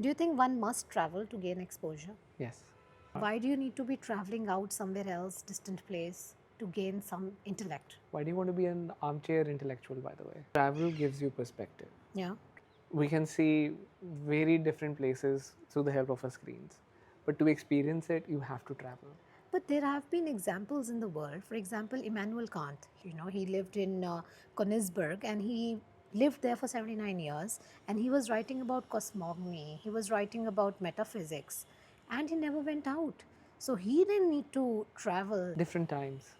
Do you think one must travel to gain exposure? Yes. Why do you need to be traveling out somewhere else, distant place, to gain some intellect? Why do you want to be an armchair intellectual, by the way? Travel gives you perspective. Yeah. We can see very different places through the help of our screens. But to experience it, you have to travel. But there have been examples in the world. For example, Immanuel Kant, he lived in Königsberg and he lived there for 79 years and he was writing about cosmogony, he was writing about metaphysics, and he never went out. So he didn't need to travel. Different times.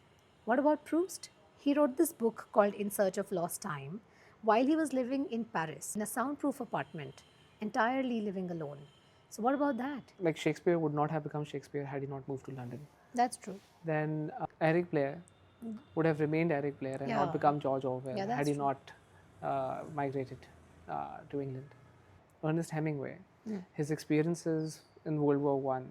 What about Proust? He wrote this book called In Search of Lost Time while he was living in Paris in a soundproof apartment, entirely living alone. So, what about that? Like Shakespeare would not have become Shakespeare had he not moved to London. That's true. Then Eric Blair would have remained Eric Blair and Yeah. not become George Orwell Yeah, had that's he true. not migrated to England. Ernest Hemingway, his experiences in World War One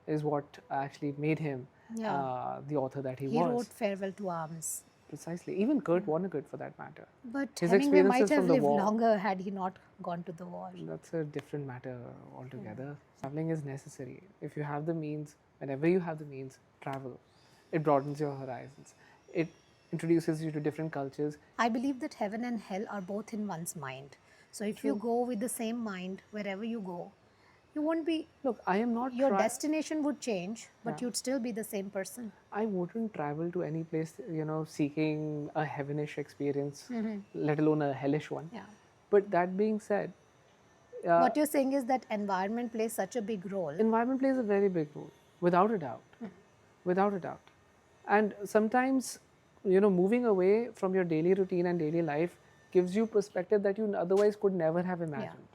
is what actually made him Yeah. the author that he He was. wrote Farewell to Arms. Precisely. Even Kurt Vonnegut, for that matter. But His Hemingway might experiences have from the lived war. longer had he not gone to the war. That's a different matter altogether. Traveling is necessary. If you have the means, whenever you have the means, travel. It broadens your horizons. It introduces you to different cultures. I believe that heaven and hell are both in one's mind. So if you go with the same mind wherever you go, you won't be. Look, I am not. Your destination would change, but you'd still be the same person. I wouldn't travel to any place, seeking a heavenish experience, let alone a hellish one. Yeah. But that being said, What you're saying is that environment plays such a big role. environment plays a very big role, without a doubt. Without a doubt. And sometimes, moving away from your daily routine and daily life gives you perspective that you otherwise could never have imagined.